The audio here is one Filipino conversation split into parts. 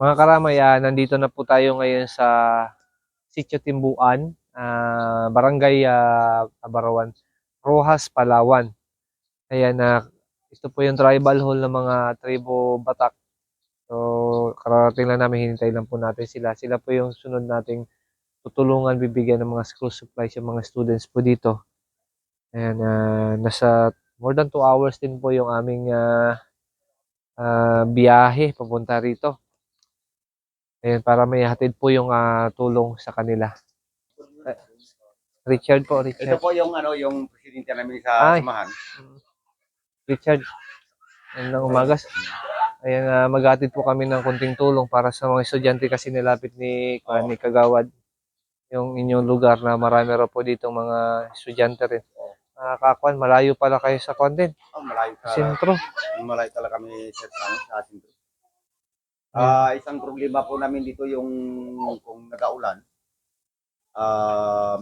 Mga karamay, nandito na po tayo ngayon sa Sitio Timbuan, Barangay Abarawan, Rojas, Palawan. Ayan, ito po yung tribal hall ng mga tribo Batak. So, kararating lang namin, hinintay lang po natin sila. Sila po yung sunod nating tutulungan, bibigyan ng mga school supplies yung mga students po dito. Ayan, nasa more than 2 hours din po yung aming biyahe papunta rito. Ayan, para may hatid po yung tulong sa kanila. Richard po, Ito Richard. po yung yung presidente namin sa Ay, samahan. Richard. Ayan ng umagas. Ayan, maghatid po kami ng konting tulong para sa mga estudyante kasi nilapit ni Kagawad yung inyong lugar na marami raw po dito mga estudyante rin. Kakuan, malayo pala kayo sa kwan din. Malayo talaga. Sentro. Malayo talaga kami sa sentro. Isang problema po namin dito yung kung nag-aulan,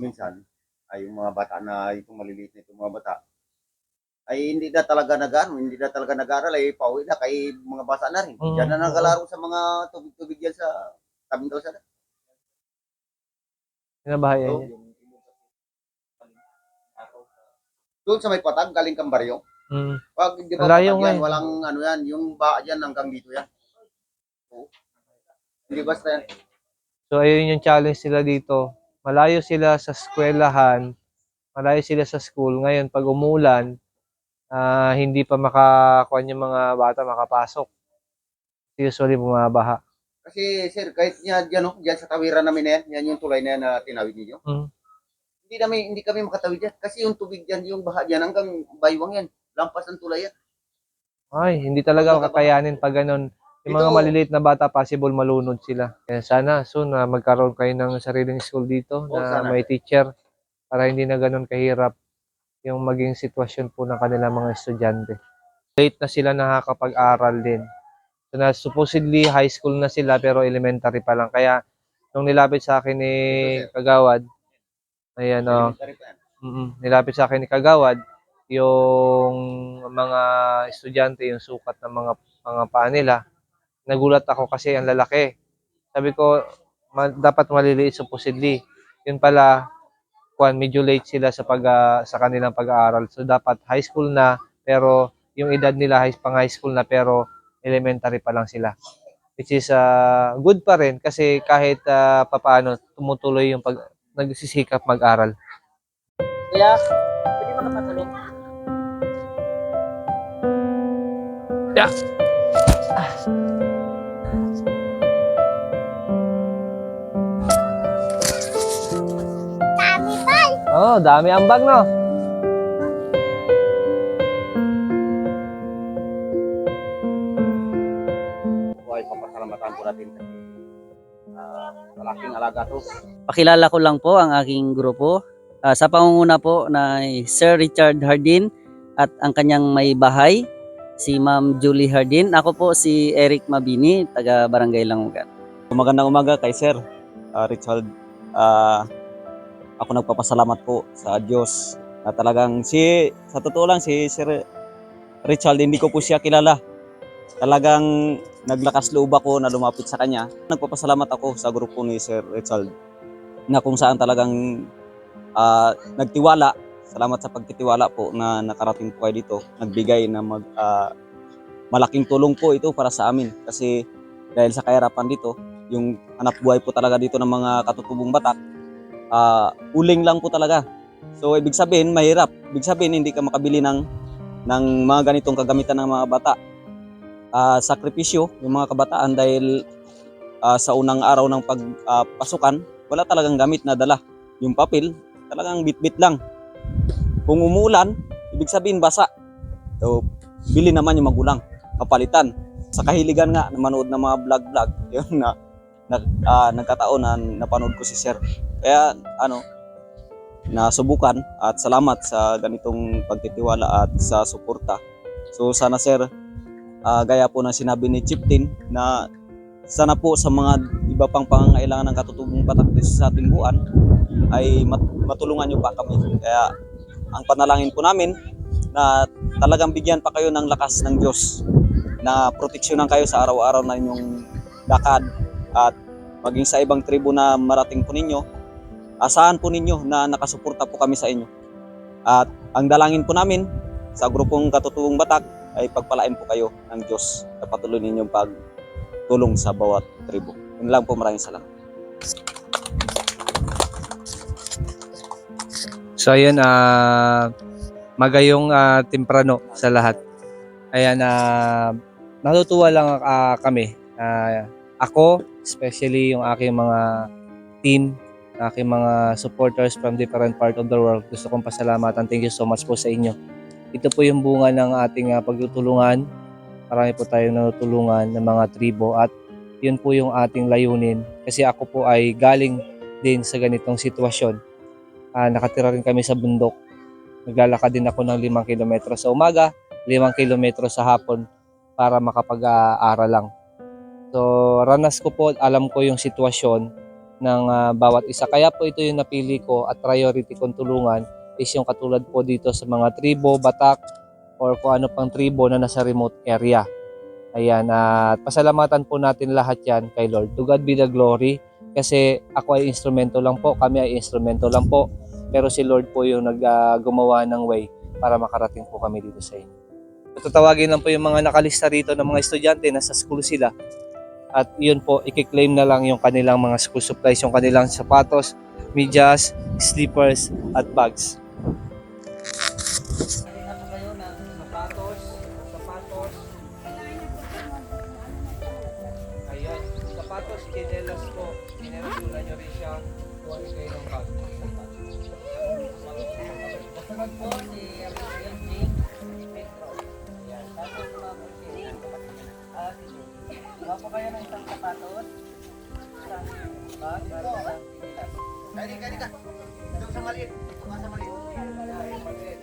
minsan ay yung mga bata na itong maliliit na itong mga bata ay hindi na talaga nag-aaral, ay pauwi na kay mga bata na rin. Diyan na nagalaro sa mga tubig-tubig yan sa tabing kalsada. Pinabahayan niya. Doon sa may patag, galing kang baryo. Pag hindi pa Malayo patag nga yan, walang yan, yung baa dyan hanggang dito yan. Hindi basta yan. So, ayun yung challenge sila dito. Malayo sila sa eskwelahan, malayo sila sa school. Ngayon, pag umulan, hindi pa makakuan yung mga bata makapasok. Usually, bumabaha. Kasi sir, kahit dyan sa tawiran namin na yan yung tulay na yan na tinawid ninyo. Hindi kami makatawid yan. Kasi yung tubig dyan, yung baha dyan, hanggang baywang yan. Lampas ng tulay yan. Ay, hindi talaga kakayanin pag ganun. Yung mga maliliit na bata, possible malunod sila. Kaya sana soon magkaroon kayo ng sariling school dito na may teacher para hindi na ganun kahirap yung maging sitwasyon po ng kanilang mga estudyante. Late na sila nakakapag-aral din. So na supposedly high school na sila pero elementary pa lang. Kaya nung nilapit sa akin ni Kagawad, ayan nilapit sa akin ni Kagawad, yung mga estudyante, yung sukat ng mga paa nila, nagulat ako kasi ang lalaki. Sabi ko, dapat maliliit supposedly. Yun pala, medyo late sila sa kanilang pag-aaral. So dapat high school na, pero yung edad nila pang high school na, pero elementary pa lang sila. Which is good pa rin kasi kahit papaano tumutuloy yung nagsisikap mag-aral. Kaya, pwede makapatulong. Yeah. Dami ba? Oh, dami ambag, no? Buhay papasalamatan po natin kasi malaking alaga to. Pakilala ko lang po ang aking grupo. Sa pangunguna po na Sir Richard Hardin at ang kanyang may bahay, si Ma'am Julie Hardin. Ako po si Eric Mabini, taga Barangay Langugan. Magandang umaga kay Sir Richard. Ako nagpapasalamat po sa Diyos na talagang sa totoo lang si Sir Richard, hindi ko po siya kilala. Talagang naglakas loob ako na lumapit sa kanya. Nagpapasalamat ako sa grupo ni Sir Richard na kung saan talagang nagtiwala. Salamat sa pagtitiwala po na nakarating po kayo dito. Nagbigay na malaking tulong po ito para sa amin kasi dahil sa kahirapan dito, yung hanap buhay po talaga dito ng mga katutubong Batak, uling lang po talaga. So ibig sabihin mahirap. Ibig sabihin hindi ka makabili ng mga ganitong kagamitan ng mga bata. Sakripisyo yung mga kabataan dahil sa unang araw ng pagpasukan, wala talagang gamit na dala. Yung papel, talagang bit-bit lang. Kung umuulan, ibig sabihin basa. So bili naman yung magulang, kapalitan. Sa kahiligan nga na manood ng mga vlog-vlog, yun na nagkataon na napanood ko si Sir. Kaya nasubukan at salamat sa ganitong pagtitiwala at sa suporta. So sana Sir, gaya po ng sinabi ni Chieftain na sana po sa mga iba pang pangangailangan ng katutubong Batak sa ating buwan ay matulungan nyo pa kami. Kaya ang panalangin po namin na talagang bigyan pa kayo ng lakas ng Diyos na proteksyonan kayo sa araw-araw na inyong lakad at maging sa ibang tribo na marating po ninyo, asahan po ninyo na nakasuporta po kami sa inyo. At ang dalangin po namin sa grupong Katotoong Batak ay pagpalain po kayo ng Diyos na patuloy ninyong pagtulong sa bawat tribo. Yun lang po, maraming salamat. So ayun, magayong timprano sa lahat. Ayan, natutuwa lang kami. Ako, especially yung aking mga team, aking mga supporters from different part of the world. Gusto kong pasalamatan. Thank you so much po sa inyo. Ito po yung bunga ng ating pagtutulungan. Marami po tayong natutulungan ng mga tribo at yun po yung ating layunin. Kasi ako po ay galing din sa ganitong sitwasyon. Nakatira rin kami sa bundok. Naglalakad din ako ng 5 kilometro sa umaga, 5 kilometro sa hapon para makapag-aaral lang. So, ranas ko po, alam ko yung sitwasyon ng bawat isa. Kaya po ito yung napili ko at priority kong tulungan is yung katulad po dito sa mga tribo, Batak, or kung ano pang tribo na nasa remote area. Ayan, at pasalamatan po natin lahat yan kay Lord. To God be the glory kasi ako ay instrumento lang po, kami ay instrumento lang po. Pero si Lord po yung gumawa ng way para makarating po kami dito sa inyo. Tatawagin lang po yung mga nakalista rito ng mga estudyante, nasa school sila. At yun po, i-claim na lang yung kanilang mga school supplies, yung kanilang sapatos, medyas, slippers, at bags. Halina po kayo ng sapatos. Ayan, sapatos, chinelas po. Chinelas yun nyo rin siya. Kuha rin kayo ng bag. Kasunod po si Jing, si Petro. Ayan, tapos po si Kuha po kayo ng isang sapatos, isang bag, para sa chinelas. Kali ka. Doon sa maliit. Sa maliit.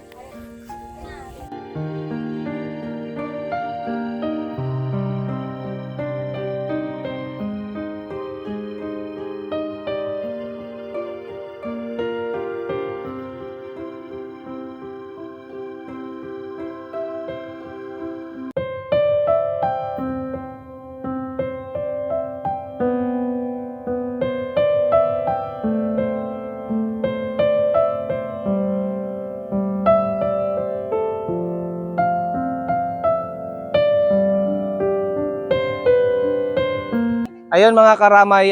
Ayun mga karamay,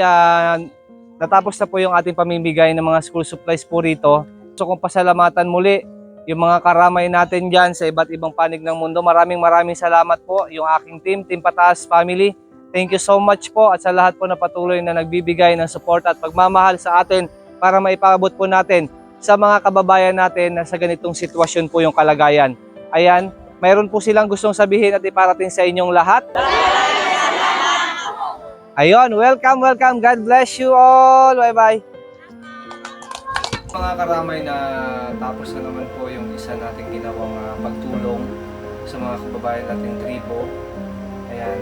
natapos na po yung ating pamimigay ng mga school supplies po rito. So kung pasalamatan muli yung mga karamay natin dyan sa iba't ibang panig ng mundo. Maraming salamat po yung aking Team Pataas Family. Thank you so much po at sa lahat po na patuloy na nagbibigay ng support at pagmamahal sa atin para maipabot po natin sa mga kababayan natin na sa ganitong sitwasyon po yung kalagayan. Ayan, mayroon po silang gustong sabihin at iparating sa inyong lahat. Ayun, welcome. God bless you all. Bye-bye. Mga karamay, na tapos na naman po yung isa nating ginawang pagtulong sa mga kababayan nating tribo. Ayan,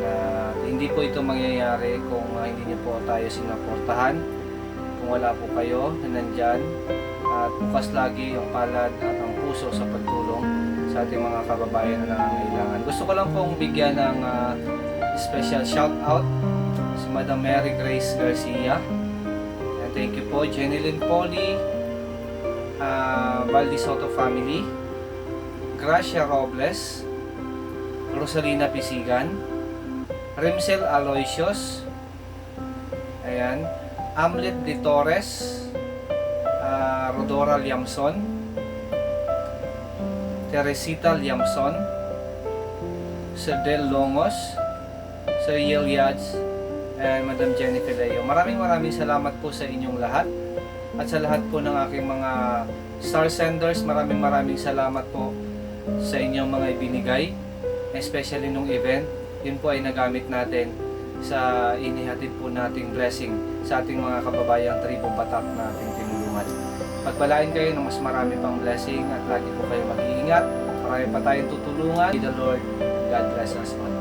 hindi po ito mangyayari kung hindi niyo po tayo sinaportahan. Kung wala po kayo na nandyan. At bukas lagi yung palad at ang puso sa pagtulong sa ating mga kababayan na nangangailangan. Gusto ko lang pong bigyan ng special shout out si Madam Mary Grace Garcia. And thank you po, Jeneline Poli, Valdi Soto family, Gracia Robles, Rosalina Pisigan, Rimsel Aloysius, ayan, Amlet de Torres, Rodora Liamson, Teresita Liamson, Sir Del Longos, Sir Yel Yads, and Madam Jennifer Leo. Maraming salamat po sa inyong lahat. At sa lahat po ng aking mga star senders, maraming salamat po sa inyong mga ibinigay. Especially nung event, yun po ay nagamit natin sa inihatid po nating blessing sa ating mga kababayang tribo Batak na ating tinulungan. Pagpalain kayo ng mas marami pang blessing at lagi po kayo mag-iingat. Marami pa tayong tutulungan. May the Lord, God bless us all.